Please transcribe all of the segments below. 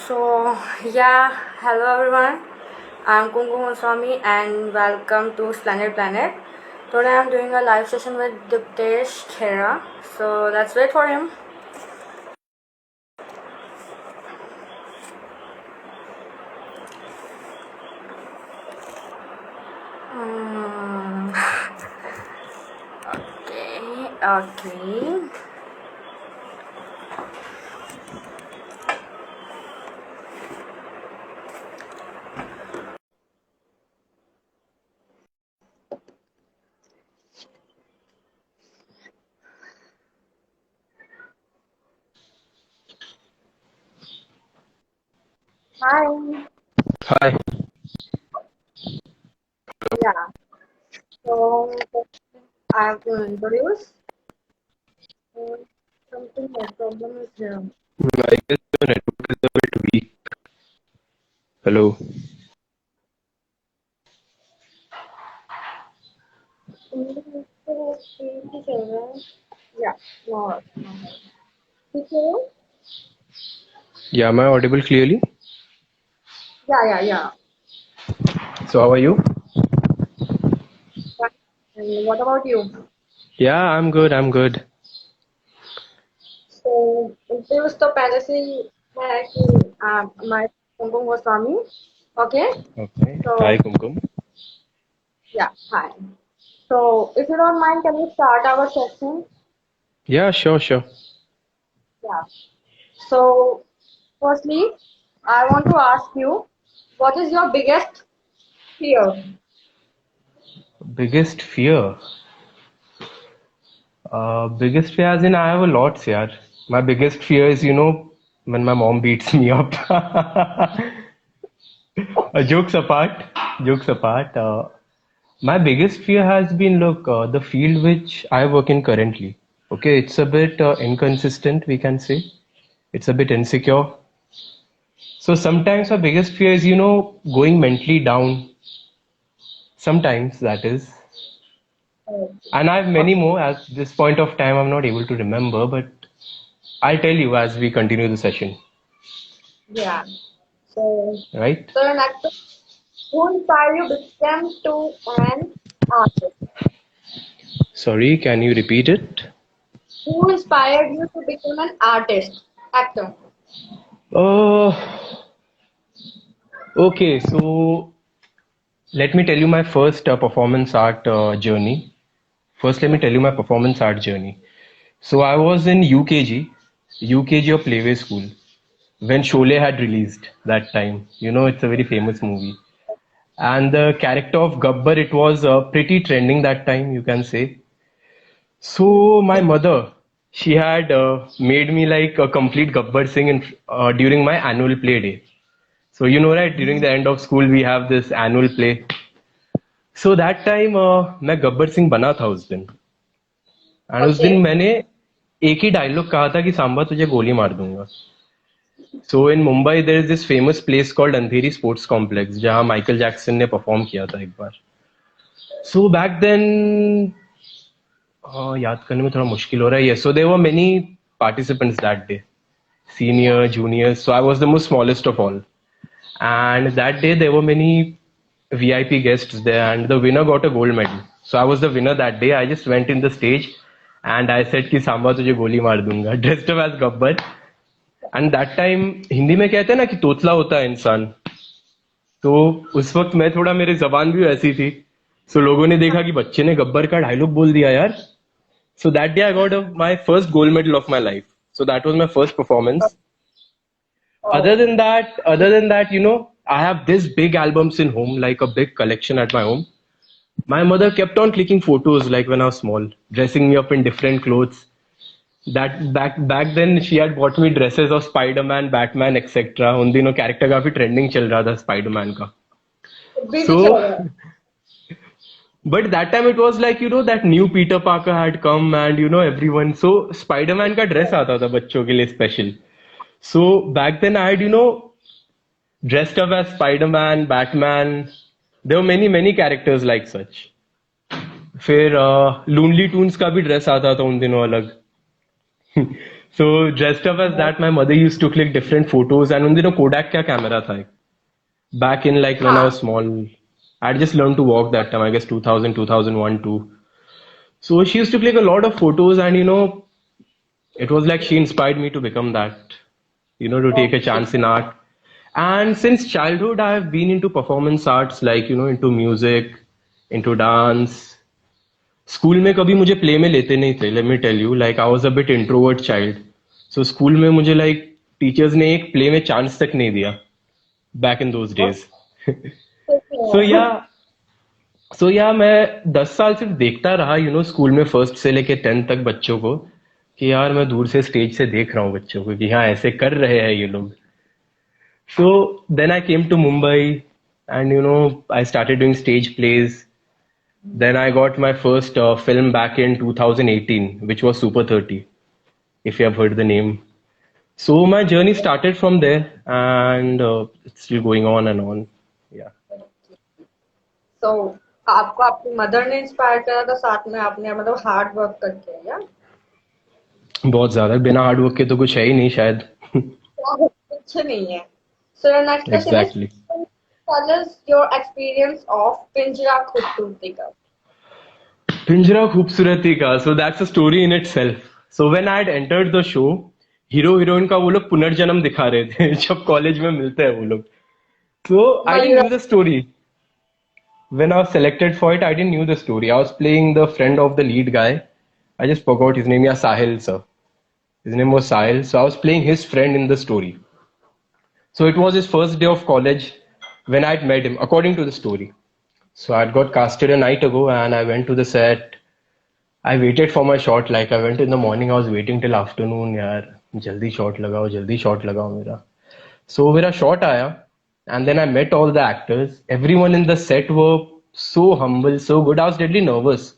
So, yeah, hello everyone. I'm Kumkum Swami and welcome to Splendid Planet. Today I'm doing a live session with Diptesh Khera. So, let's wait for him. Hmm. Okay. Hi. Hi. Yeah. So, I have to introduce. Something my problem is here. I guess your network is a bit weak. Hello. Yeah. No. No. Yeah, am I audible clearly? Yeah. So how are you? And what about you? Yeah, I'm good. I'm good. So, introduce तो पहले से ही है कि my Kumkum Goswami. Okay. Okay. Hi, So, Kumkum. yeah. Hi. So, if you don't mind, can we start our session? Yeah, sure. Yeah. So, firstly, I want to ask you, what is your biggest fear? Biggest fear. Biggest fear as in I have a lot, yaar. My biggest fear is, when my mom beats me up. Jokes apart, my biggest fear has been, look, the field which I work in currently. Okay, it's a bit inconsistent, we can say. It's a bit insecure. So sometimes my biggest fear is, going mentally down. Sometimes that is. And I have many Okay. more. At this point of time, I'm not able to remember, but I'll tell you as we continue the session. Yeah. So, Right? so your next, who inspired you become to an artist? Sorry, can you repeat it? Who inspired you to become an artist, actor? Uh, okay, so let me tell you my first performance art journey. First, let me tell you my performance art journey. So I was in UKG or Playway School when Sholay had released that time. It's a very famous movie. And the character of Gabbar, it was pretty trending that time, you can say. So my mother, she had made me like a complete Gabbar Singh during my annual play day. So right, during the end of school, we have this annual play. So that time मैं गब्बर सिंह बना था उस दिन. And उस दिन Okay. मैंने एक ही dialogue कहा था कि सांबा तुझे गोली मार दूंगा. So in Mumbai there is this famous place called Andheri sports complex जहां माइकल जैक्सन ने परफॉर्म किया था एक बार. सो बैक देन याद करने में थोड़ा मुश्किल हो रहा है. Yes, so there were many participants that day, Yeah. senior, juniors. So I was the most smallest of all. And that day there were many VIP guests there, and the winner got a gold medal. So I was the winner that day. I just went in the stage and I said कि सांबा तुझे गोली मार दूंगा, dressed up as Gabbar. And that time Hindi में कहते हैं ना कि तोतला होता है इंसान. तो उस वक्त मैं थोड़ा, मेरी जबान भी वैसी थी. सो लोगों ने देखा कि बच्चे ने गब्बर का डायलॉग बोल दिया यार. So that day I got my first gold medal of my life. So that was my first performance. other Oh. than that other than that I have this big albums in home, like a big collection at my home. My mother kept on clicking photos like when I was small, dressing me up in different clothes. That back then she had bought me dresses of Spider-Man, Batman, etc. उन दिनों character काफी trending चल रहा था Spiderman का. Busy चल So रहा है. but that time it was like that new Peter Parker had come, and everyone, so Spider-Man का ड्रेस आता था बच्चों के लिए special. So back then I had dressed up as Spider-Man, Batman. There were many characters like such. फिर लूनली Toons का भी dress आता था उन दिनों अलग. So dressed up as that, my mother used to click different photos, and उन दिनों Kodak का कैमरा था back in like when I was हाँ. small. I just learned to walk that time, I guess 2000, 2001, 2. So she used to click a lot of photos, and it was like she inspired me to become that, to take a Okay. chance in art. And since childhood, I have been into performance arts, like, into music, into dance. School में कभी मुझे play में लेते नहीं थे, let me tell you, like I was a bit introvert child. So school में मुझे like teachers ने एक प्ले में चांस तक नहीं दिया बैक इन दोज डेज. सो या सो या मैं 10 साल सिर्फ देखता रहा, स्कूल में फर्स्ट से लेके 10th तक बच्चों को, कि यार मैं दूर से स्टेज से देख रहा हूँ बच्चों को कि हाँ ऐसे कर रहे हैं ये लोग. So then I came to Mumbai and I started doing stage plays. Then I got my first film back in 2018, which was Super 30, if you have heard the name. So my journey started from there, and it's still going on and on. Yeah. So आपको आपकी mother ने inspire करा था, साथ में आपने मतलब hard work करके, या? बहुत ज्यादा बिना हार्ड वर्क के तो कुछ है ही नहीं शायद. कुछ नहीं है. So your next question is, Exactly. tell us your experience of पिंजरा खूबसूरती का. Pinjra खूबसूरती का. So that's a story in itself. So when I had entered the show, hero heroine का वो लोग पुनर्जन्म दिखा रहे थे जब कॉलेज में मिलते हैं वो लोग. So I didn't Mayura. knew the story. When I was selected for it, I didn't knew the story. I was playing the friend of the lead guy. I just forgot his name. Yeah, Sahil, sir. His name was Sahil. So I was playing his friend in the story. So it was his first day of college when I'd met him, according to the story. So I'd got casted a night ago and I went to the set. I waited for my shot. Like I went in the morning, I was waiting till afternoon. यार जल्दी shot लगाओ मेरा. So मेरा shot आया, and then I met all the actors. Everyone in the set were so humble, so good. I was deadly nervous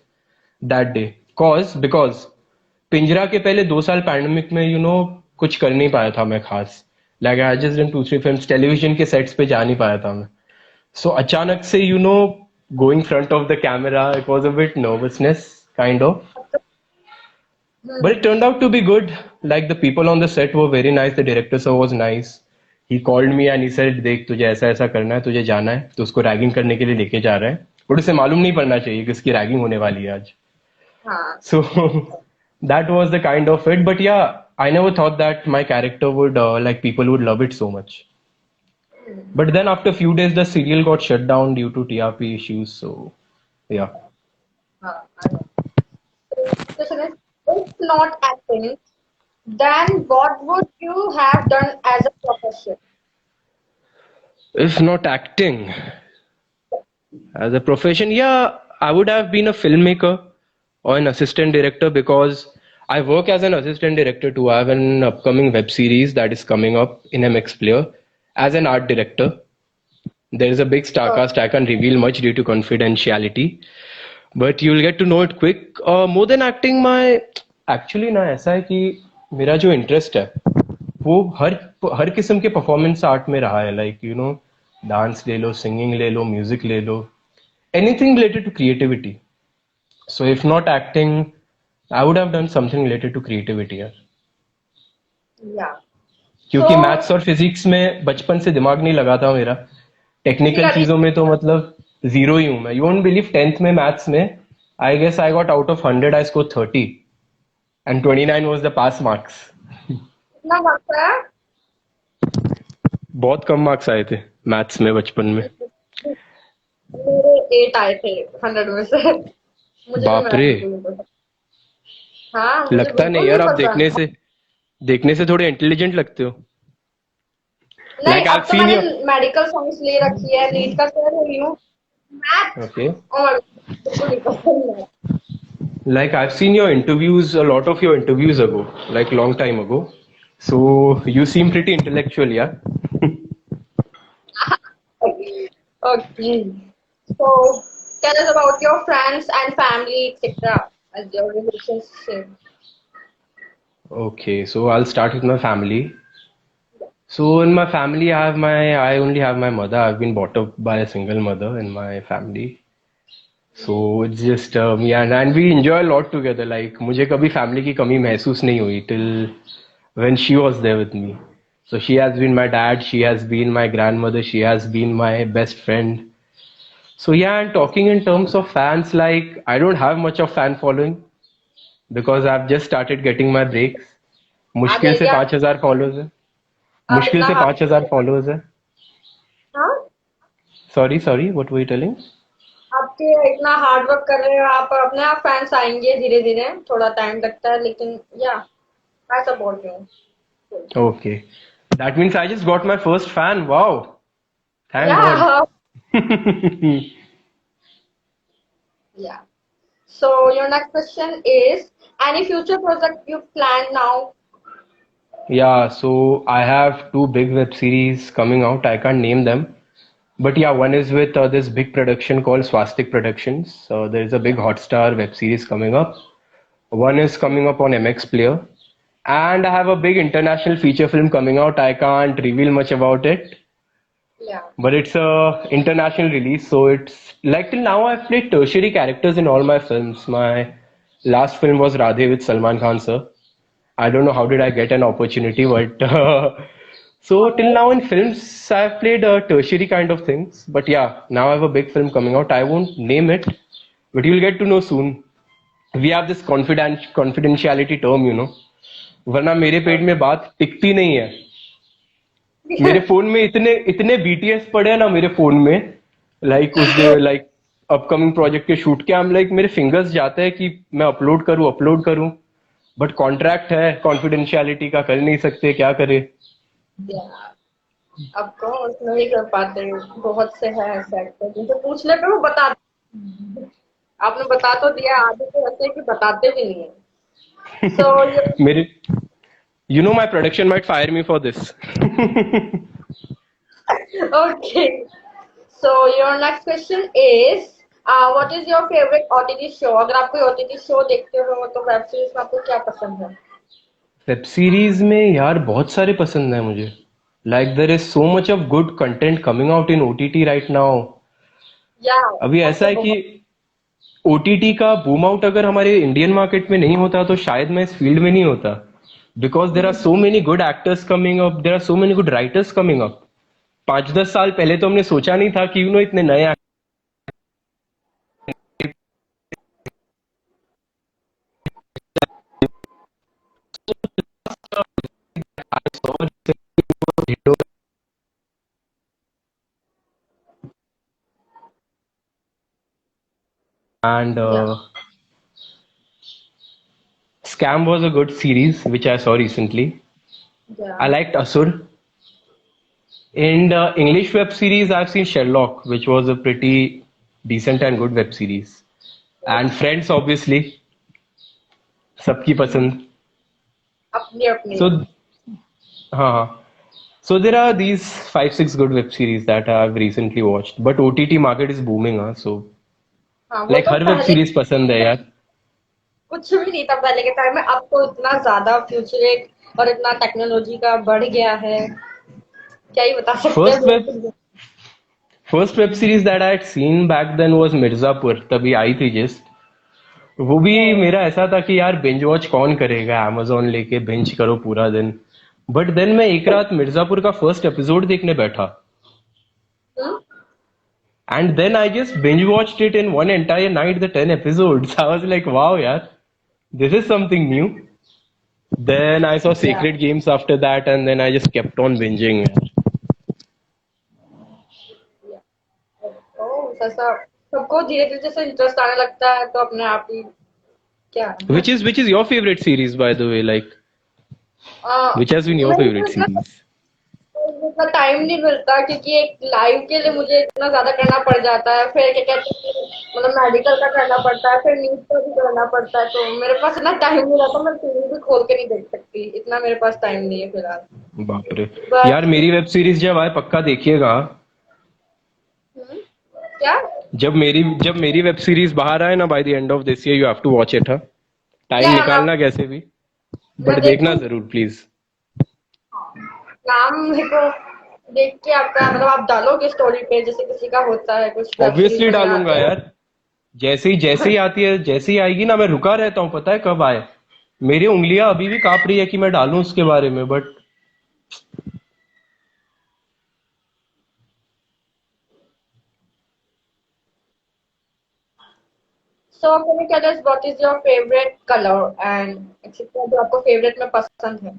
that day. Because पिंजरा के पहले 2 साल पैंडेमिक में कुछ कर नहीं पाया था मैं खास. Like I just done 2-3 films, television के सेट्स पे जा नहीं पाया था मैं. सो अचानक से going front of the camera, it was a bit nervousness kind of. But it turned out to be good. Like the people on the set were very nice. The director sir was nice. He called me and he said, "देख तुझे ऐसा ऐसा करना है, तुझे जाना है, तो उसको रैगिंग करने के लिए लेके जा रहा है. बट उसे मालूम नहीं पड़ना चाहिए कि उसकी रैगिंग होने वाली है आज." हाँ. So that was the kind of it. But yeah, I never thought that my character would like people would love it so much. But then after a few days, the serial got shut down due to TRP issues. So yeah. हाँ, I know. Question is, if not acting, then what would you have done as a profession? If not acting as a profession, yeah, I would have been a filmmaker or an assistant director because I work as an assistant director too. I have an upcoming web series that is coming up in MX Player as an art director. There is a big star Oh, cast. I can't reveal much due to confidentiality, but you'll get to know it quick. More than acting, my actually ना ऐसा है कि मेरा जो interest है वो हर किस्म के परफॉर्मेंस आर्ट में रहा है. लाइक डांस ले लो, सिंगिंग ले लो, म्यूजिक ले लो, anything related to creativity. So if not acting, I would have done something related to creativity यार. yeah. क्योंकि So, मैथ्स और फिजिक्स में बचपन से दिमाग नहीं लगा था मेरा. टेक्निकल मेरा भी. चीजों में तो मतलब जीरो ही हूं मैं. यू वोंट बिलीव, 10th में मैथ्स में I guess I got out of 100 I score 30 and 29 was the pass marks. कितना वक्त है? बहुत कम मार्क्स आए थे मैथ्स में बचपन में. मेरे 8 आए थे 100 में से. मुझे भी बाप मैथ रे, बिल्कुल नहीं पता. हाँ, मुझे लगता नहीं बिल्कुल यार. नहीं आप पता. देखने से थोड़े इंटेलिजेंट लगते हो. नहीं, लाइक आई अब हैव तो सीन मैंने योर. मेडिकल साइंस ले रखी है, नीट का कर रही हूँ. Math okay. और बिल्कुल नहीं पसंद है. Like I've seen your interviews, a lot of your interviews ago, like long time ago. So you seem pretty intellectual, yeah. Okay. So tell us about your friends and family, etc. As your relationship. Okay, so I'll start with my family. So in my family, I only have my mother. I've been brought up by a single mother in my family. So it's just yeah, and we enjoy a lot together. Like मुझे कभी family की कमी महसूस नहीं हुई till when she was there with me. So she has been my dad, she has been my grandmother, she has been my best friend. So yeah, and talking in terms of fans, like I don't have much of fan following because I've just started getting my breaks. आ मुश्किल से जाएगी आप 5,000 followers है। आप मुश्किल इतना से 5,000 followers है। हाँ sorry sorry, what were you telling? आपके इतना हार्ड वर्क कर रहे हो आप अपने आप फैंस आएंगे धीरे धीरे थोड़ा टाइम लगता है लेकिन या मैं सपोर्ट हूँ Okay. That means I just got my first fan. Wow. Thank या God. या so your next question is any future project you plan now. Yeah, so I have two big web series coming out. I can't name them. But yeah, one is with this big production called Swastik Productions. So there is a big Hotstar web series coming up. One is coming up on MX Player. And I have a big international feature film coming out. I can't reveal much about it. Yeah. But it's a international release, so it's like till now I've played tertiary characters in all my films. My last film was Radhe with Salman Khan sir. I don't know how did I get an opportunity, but so till now in films I've played tertiary kind of things. But yeah, now I have a big film coming out. I won't name it, but you'll get to know soon. We have this confidentiality term, you know. वरना मेरे पेट में बात टिकती नहीं है। मेरे phone में इतने इतने बीटीएस पड़े हैं ना मेरे फोन में, लाइक उस लाइक अपकमिंग प्रोजेक्ट के शूट के, आई एम लाइक मेरे फिंगर्स जाते हैं कि मैं अपलोड करूं, बट कॉन्ट्रैक्ट है कॉन्फिडेंशियलिटी का, कर नहीं सकते, क्या करे। Yeah. अब कौन नहीं कर पाते बहुत से हैं ऐसे एक्टर जिनसे पूछने पे वो बता आपने बता तो दिया आगे तो ऐसे है कि बताते भी नहीं है so मेरे you know my production might fire me for this. okay so your next question is what is your favorite OTT show अगर आप कोई OTT शो देखते हो तो वेब सीरीज में आपको क्या पसंद है वेब सीरीज में यार बहुत सारे पसंद है मुझे। Like there is so much of good content coming out in OTT right now. या अभी अब ऐसा तो है कि बहुत ओटीटी का बूम आउट अगर हमारे इंडियन मार्केट में नहीं होता तो शायद मैं इस फील्ड में नहीं होता, because there are so many good actors coming up, there are so many good writers coming up. 5-10 साल पहले तो हमने सोचा नहीं था कि इतने नए एंड या Scam was a good series which I saw recently. या I liked Asur. In the English web series, I've seen Sherlock, which was a pretty decent and good web series. And Friends, obviously, सबकी पसंद. अपनी अपनी So, हाँ. So there are these 5-6 good web series that I've recently watched. But OTT market is booming, so हाँ वो like तो हर web पहले series पसंद है यार। कुछ भी नहीं था पहले के टाइम में अब तो इतना ज्यादा फ्यूचरिक और इतना टेक्नोलॉजी का बढ़ गया है क्या ही बता सकते हैं first web first web series that I had seen back then was Mirzapur, तभी आई थी जिस वो भी मेरा ऐसा था कि यार बिंज वॉच कौन करेगा, amazon लेके बिंज करो पूरा दिन। बट देन मैं एक रात मिर्जापुर का फर्स्ट एपिसोड देखने बैठा, hmm? And then I just binge watched it in one entire night, the 10 episodes. I was like wow यार, this is something new. Then I saw या Sacred Games after that and then I just kept on binging. ओ ऐसा सबको धीरे धीरे जैसे interest आने लगता है तो अपने आप ही क्या है Which is your favorite series, by the way? Like, which has been your नहीं favorite series? इतना टाइम नहीं मिलता क्योंकि एक लाइव के लिए मुझे इतना ज्यादा करना पड़ जाता है फिर क्या कहते हैं मतलब मेडिकल का करना पड़ता है फिर न्यूज का भी करना पड़ता है तो मेरे पास इतना टाइम नहीं रहता मैं टीवी भी खोल के नहीं देख सकती इतना मेरे पास टाइम नहीं है फिलहाल बाप रे। बट यार मेरी वेब सीरीज जब आए पक्का देखिएगा। क्या जब मेरी वेब सीरीज बाहर आए ना, by the end of this year you have to watch it. हाँ, टाइम या निकालना कैसे भी, मैं बट देखना देखूंगी जरूर प्लीज। नाम मेरे को देख के आपका मतलब आप डालोगे स्टोरी पे जैसे किसी का होता है कुछ वेब सीरीज ऑब्वियसली बढ़िया डालूंगा आते हैं यार, जैसे ही आती है, जैसे ही आएगी ना, मैं रुका रहता हूँ, पता है कब आए। मेरी उंगलियां अभी भी कांप रही है कि मैं डालूं उसके बारे में, but so can you tell us what is your favourite colour and etcetera जो आपको फेवरेट में पसंद है?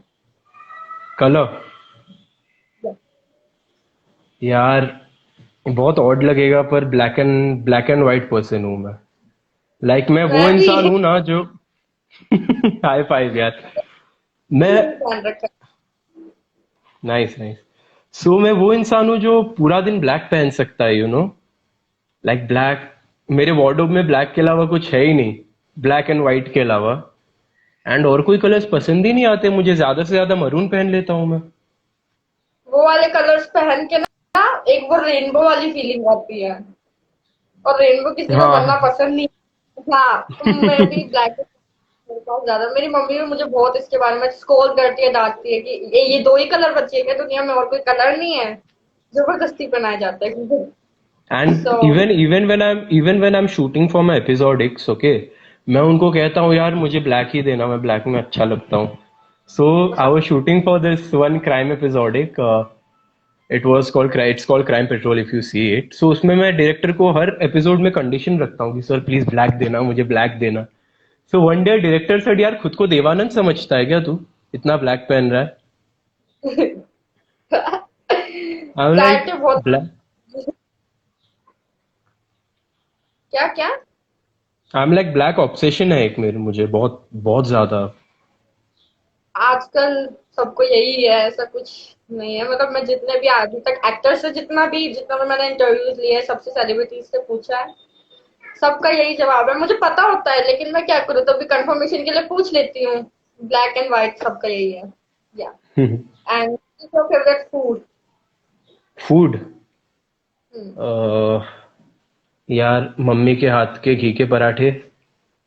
कलर, यार बहुत ऑड लगेगा पर ब्लैक एंड व्हाइट पर्सन हूं मैं। लाइक मैं वो मैं भी इंसान हूं ना जो हाई फाइव यार। मैं ध्यान रखा। Nice nice. सो मैं वो इंसान हूँ जो पूरा दिन ब्लैक पहन सकता है, लाइक ब्लैक। मेरे वार्डरोब में ब्लैक के अलावा कुछ है ही नहीं, ब्लैक एंड व्हाइट के अलावा। एंड और कोई कलर्स पसंद ही नहीं आते मुझे, ज्यादा से ज्यादा मरून पहन लेता हूँ मैं। वो वाले कलर्स पहन के ना एक वो रेनबो वाली फीलिंग आती है, और रेनबो किसी को बनना हाँ। पसंद नहीं। हाँ, तो मैं भी ब्लैक बहुत ज्यादा। मेरी मम्मी भी मुझे बहुत इसके बारे में स्कोल करती है, डांटती है कि ये दो ही कलर बचे हैं क्या दुनिया में, और कोई कलर नहीं है? जबरदस्ती पहनाया जाता है। And so even when I am shooting for my episodics, okay, मैं उनको कहता हूँ यार मुझे ब्लैक ही देना, मैं ब्लैक में अच्छा लगता हूँ। So I was shooting for this one crime episodic, it's called Crime Patrol, if you see it. So उसमें मैं डायरेक्टर को हर एपिसोड में कंडीशन रखता हूँ कि सर प्लीज ब्लैक देना, मुझे ब्लैक देना। So one day director said, यार खुद को देवानंद समझता है क्या तू, इतना ब्लैक पहन रहा है। आई एम ब्लैक लाइक के बहुत। ब्लैक, क्या क्या? I am like black obsession है एक मेरे, मुझे बहुत बहुत ज्यादा। आजकल सबको यही है, ऐसा कुछ नहीं है। मतलब मैं जितने भी अभी तक एक्टर से जितना भी मैंने इंटरव्यूज लिए हैं, सबसे सेलिब्रिटीज से पूछा है, सबका यही जवाब है। मुझे पता होता है लेकिन मैं क्या करूँ, तभी कंफर्मेशन के लिए पूछ लेती हूँ। ब्लैक एंड व्हाइट सबका यही है। या and your favourite food? Food, यार मम्मी के हाथ के घी के पराठे,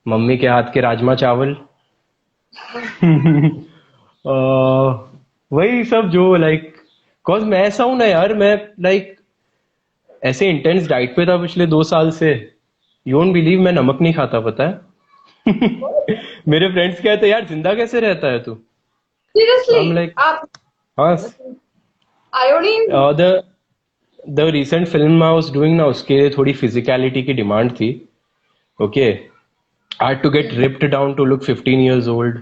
मम्मी के हाथ के राजमा चावल। वही सब जो लाइक, कॉज मैं ऐसा हूं ना यार, मैं लाइक ऐसे इंटेंस डाइट पे था पिछले 2 साल से। यू वोंट बिलीव, मैं नमक नहीं खाता, पता है। मेरे फ्रेंड्स कहते हैं यार जिंदा कैसे रहता है तू। सीरियसली? हम लाइक, आप हाँ। Iodine? The the recent film I was doing ना, उसके लिए थोड़ी फिजिकलिटी की डिमांड थी, okay. I had to get ripped down to look 15 years old.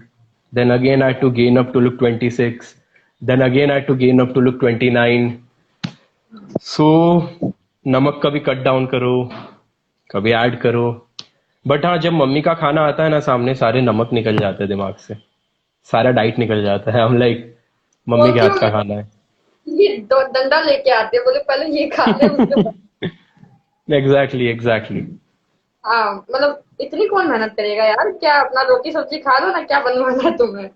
Then again, I had to gain up to look 26. Then again, I had to gain up to look 29. So, नमक कभी cut down करो, कभी add करो। But हाँ, जब mummy का खाना आता है ना सामने, सारे नमक निकल जाते हैं दिमाग से, सारा डाइट निकल जाता है। हम लाइक मम्मी के बोलती हाथ हूँ का खाना है। ये डंडा लेके आते हैं, बोले पहले ये खा ले उसके बाद। Exactly exactly. हाँ, मतलब इतनी कौन मेहनत करेगा यार, क्या अपना रोटी सब्जी खा लो ना, क्या बनवाना है तुम्हें?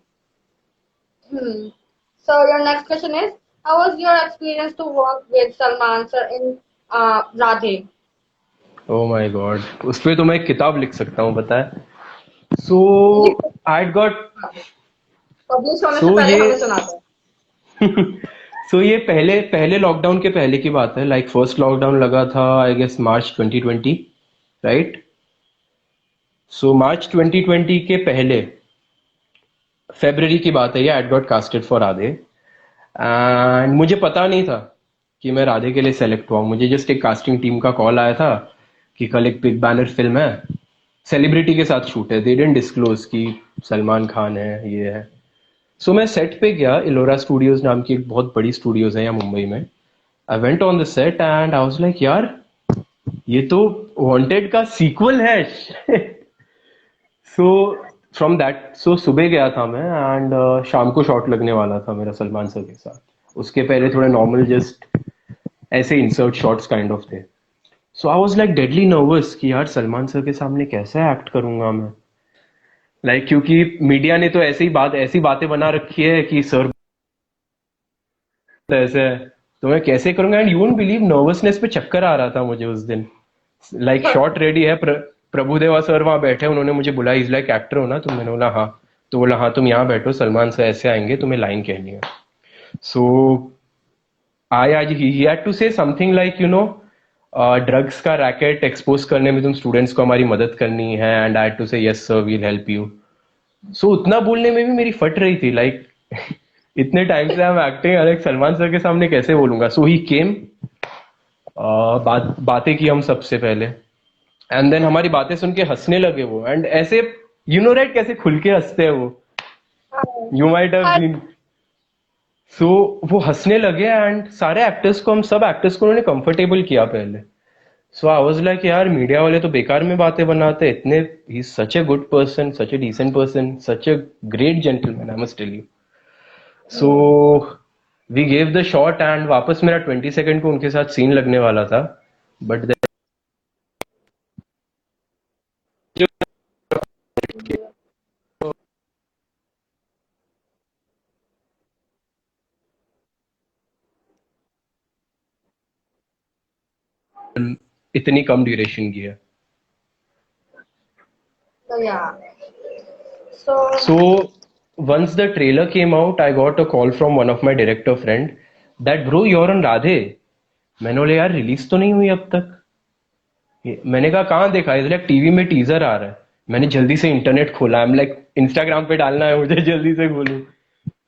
So your next question is, how was your experience to work with Salman sir in Radhe? Oh my God, उस पे तो मैं एक किताब लिख सकता हूँ, पता है। सो आई गॉट पब्लिश होने से सो पहले ये हमें सुनाते हैं। सो ये पहले पहले लॉकडाउन के पहले की बात है, लाइक फर्स्ट लॉकडाउन लगा था आई गेस मार्च 2020, राइट। सो मार्च 2020 के पहले फेब्रवरी की बात है, ये I got casted for Radhe. And मुझे पता नहीं था कि मैं राधे के लिए सेलेक्ट हुआ हूँ। मुझे जस्ट एक कास्टिंग टीम का कॉल आया था कि कल एक बिग बैनर फिल्म है, सेलिब्रिटी के साथ शूट है, दे डिडंट डिस्क्लोज कि सलमान खान है, ये है। सो मैं सेट पे गया, इलोरा स्टूडियोज नाम की एक बहुत बड़ी स्टूडियोज है यहाँ मुंबई में। I went on the set and I was like, यार ये तो वांटेड का सीक्वल है। सो फ्रॉम दैट, सो सुबह गया था मैं एंड शाम को शॉट लगने वाला था मेरा सलमान सर के साथ। उसके पहले थोड़े नॉर्मल जस्ट ऐसे इंसर्ट शॉट्स काइंड ऑफ थे। So I was like deadly nervous कि यार सलमान सर के सामने कैसे एक्ट करूंगा मैं, लाइक क्योंकि मीडिया ने तो ऐसी बातें बना रखी है कि सर ऐसे है, तो मैं कैसे करूंगा। And you won't believe, nervousness पे चक्कर आ रहा था मुझे उस दिन। लाइक शॉट रेडी है, प्रभुदेवा सर वहां बैठे, उन्होंने मुझे बुला, इज लाइक एक्टर हो ना तुम, मैंने बोला हाँ। तो बोला हाँ तुम यहाँ बैठो, सलमान सर ऐसे आएंगे, तुम्हें लाइन कहनी है। सो आई आज ही had to say something like, drugs का रैकेट एक्सपोज करने में तुम स्टूडेंट्स को हमारी मदद करनी है, and I had to say yes sir we'll help you. So उतना बोलने में भी मेरी फट रही थी, लाइक इतने टाइम से I am acting, Alex Salman sir के सामने कैसे बोलूंगा। सो ही केम, बातें की हम सबसे पहले, एंड देन हमारी बातें सुन के हंसने लगे वो, एंड ऐसे यू नो राइट कैसे खुल के हंसते हैं वो, यू माइट हैव सीन। सो वो हंसने लगे, एंड सारे एक्टर्स को, हम सब एक्टर्स को उन्होंने कंफर्टेबल किया पहले। सो आई वाज लाइक यार मीडिया वाले तो बेकार में बातें बनाते हैं इतने, he is such a good person, such a decent person, such a great gentleman, I must tell you. So we gave the shot, and वापस मेरा 20 सेकंड को उनके साथ सीन लगने वाला था, बट इतनी कम ड्यूरेशन की है। So yeah. So So once the trailer came out, I got a call from one of my director friend that bro you're on Radhe. मैंने बोला यार रिलीज तो नहीं हुई अब तक। मैंने कहा कहाँ देखा, इधर लाइक टीवी में टीजर आ रहा है। मैंने जल्दी से इंटरनेट खोला, आई एम लाइक इंस्टाग्राम पे डालना है मुझे, जल्दी से खोलूं।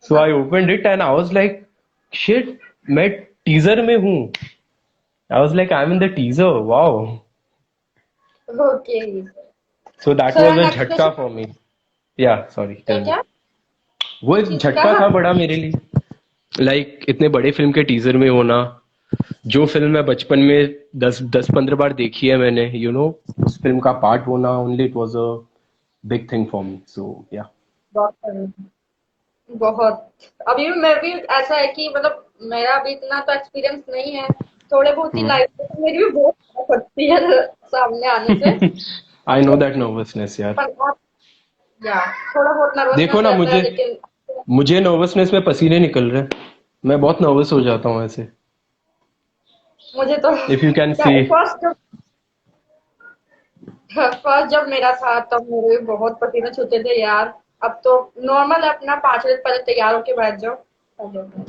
So I opened it and I was like shit, मैं टीजर में हूँ। I was like I am in the teaser, wow. okay. So that So was your a next झटका question for me. Yeah sorry tell है मी। क्या? वो किस एक चीज का? झटका था बड़ा मेरे लिए, लाइक इतने बड़े फिल्म के टीजर में होना। जो फिल्म मैं बचपन में 10-15 बार देखी है मैंने, यू नो, उस फिल्म का पार्ट होना, only it was a big thing for me. So yeah. बहुत बहुत अभी भी मैं भी ऐसा है कि मतलब मेरा अभी इतना तो एक्सपीरियंस नहीं है, थोड़े बहुत ही हम्म। लाइफ में मेरी भी बहुत पड़ती है सामने आने से। आई नो दैट नर्वसनेस यार। पर आप या थोड़ा बहुत देखो नर्वसनेस ना, रहता मुझे है लेकिन मुझे नर्वसनेस में पसीने निकल रहे हैं। मैं बहुत नर्वस हो जाता हूँ ऐसे, मुझे तो if you can see. First जब मेरा था तब मेरे बहुत पसीने छूटे थे यार। अब तो नॉर्मल है, अपना 5 मिनट पहले तैयार होके बैठ जाओ हो जाता है।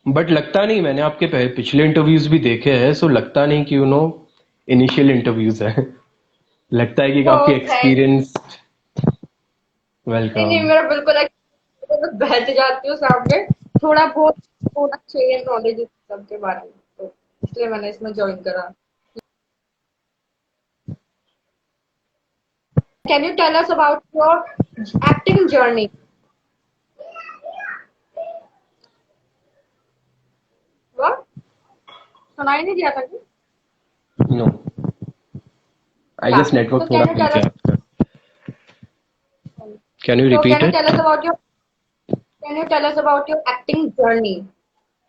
बट लगता नहीं, मैंने आपके पिछले इंटरव्यूज भी देखे हैं, सो लगता नहीं कि यू नो इनिशियल इंटरव्यूज है। लगता है कि तो आपकी थैंक एक्सपीरियंस। नहीं, नहीं वेलकम। मेरा बिल्कुल मैं बस बैठ जाती हूँ सामने, थोड़ा बहुत होना चाहिए नॉलेज इस सब के बारे में, तो इसलिए मैंने इसमें ज्वाइन करा। Can you tell us about your acting journey? वाह, सुनाई नहीं दिया था कि? नो, आई या गेस नेटवर्क तो थोड़ा कैन यू टेल वीक है अस आपका। कैन यू तो repeat can you tell it? Us about your can you tell us about your acting journey,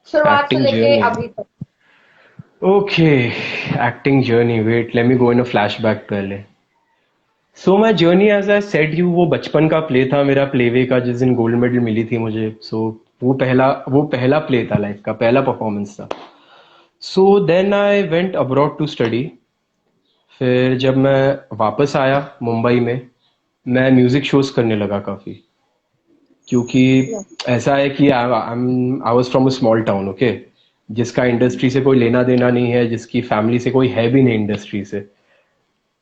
शुरुआत से एक्टिंग लेके जर्नी। अभी तक। Okay, acting journey, wait let me go in a flashback पहले। So my journey as I said you, वो बचपन का play था मेरा, प्लेवे का, जिस दिन गोल्ड मेडल मिली थी मुझे। सो वो पहला प्ले था, लाइफ का पहला परफॉर्मेंस था। So then I went abroad to study. फिर जब मैं वापस आया मुंबई में, मैं म्यूजिक शोज करने लगा काफी, क्योंकि ऐसा है कि I was from a small town, okay, जिसका इंडस्ट्री से कोई लेना देना नहीं है, जिसकी फैमिली से कोई है भी नहीं इंडस्ट्री से।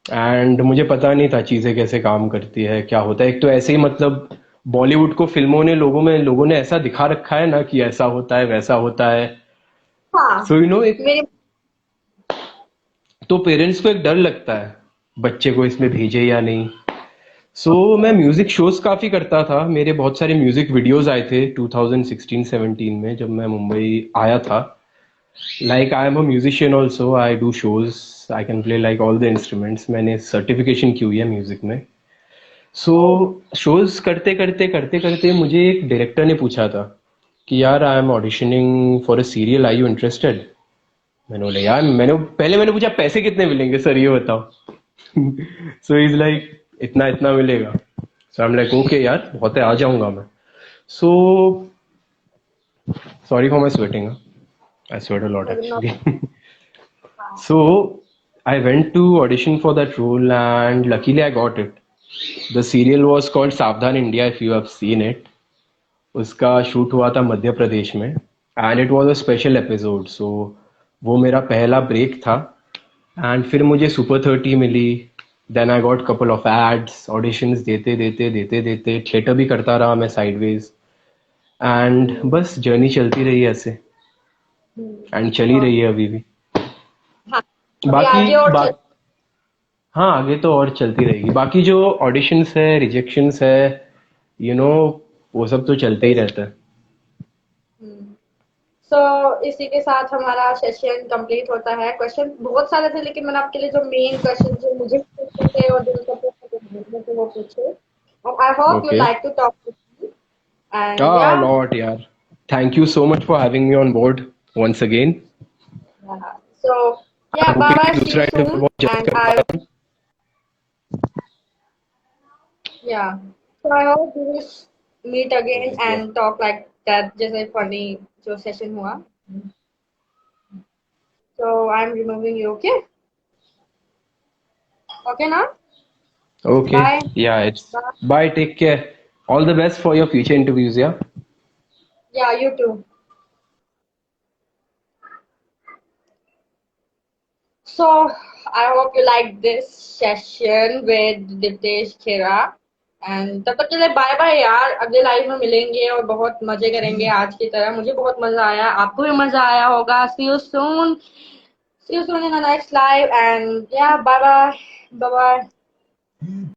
एंड मुझे पता नहीं था चीजें कैसे काम करती है, क्या होता है। एक तो ऐसे ही मतलब बॉलीवुड को फिल्मों ने, लोगों ने ऐसा दिखा रखा है ना कि ऐसा होता है वैसा होता है। हाँ, सो यू नो एक, मेरी तो पेरेंट्स को एक डर लगता है बच्चे को इसमें भेजे या नहीं। सो मैं म्यूजिक शोज काफी करता था, मेरे बहुत सारे म्यूजिक वीडियोस आए थे 2016-17 में जब मैं मुंबई आया था। Like I am a musician also, I do shows, I can play like all the instruments, मैंने सर्टिफिकेशन की हुई है म्यूजिक में। सो शोज करते करते मुझे एक डायरेक्टर ने पूछा था कि यार I am auditioning for a serial, I you interested. मैंने बोला यार, मैंने पूछा पैसे कितने मिलेंगे सर ये बताओ। सो इज लाइक इतना इतना मिलेगा। सो आई एम लाइक ओके यार, बहुत है, आ जाऊंगा मैं। So sorry for my sweating, I sweat a lot actually. So I went to audition for that role and luckily I got it. The serial was called Savdhan India, if you have seen it. उसका shoot हुआ था मध्य प्रदेश में, and it was a special episode. So वो मेरा पहला break था। एंड फिर मुझे सुपर 30 मिली. Then I got couple of ads, auditions देते देते थिएटर भी करता रहा मैं sideways. And hmm, bus journey चलती रही ऐसे. एंड चली और रही है अभी भी. हाँ, अभी बाकी आगे और बा, हाँ आगे तो और चलती रहेगी. बाकी जो ऑडिशंस है, रिजेक्शंस है, यू नो, वो सब तो चलते ही रहता है. सो इसी के साथ हमारा सेशन कंप्लीट होता है. क्वेश्चन बहुत सारे थे, लेकिन मैंने आपके लिए जो मेन क्वेश्चन जो मुझे पूछने थे और जो थे वो पूछे. और I hope you okay. Like to talk with me. And Ah, yeah, a lot, यार. Thank you so much for having me on board once again. सो या, I'm बाय hoping बाय, कि सी यू दूसरा सून. इंटरव्यू बहुत जल्द and कर आई, पाए. Yeah, so I hope we will meet again Yeah. And talk like that, जैसे funny जो सेशन हुआ. So I am removing you. Okay, okay ना. Okay. Bye. Yeah, it's bye. Take care. All the best for your future interviews. Yeah. Yeah, you too. So I hope you like this session with Diptesh Khera. And तब तक के लिए bye bye यार. अगले live में मिलेंगे और बहुत मजे करेंगे आज की तरह. मुझे बहुत मजा आया, आपको भी मजा आया होगा. See you soon. See you soon in the next live. And yeah, bye bye. Bye bye.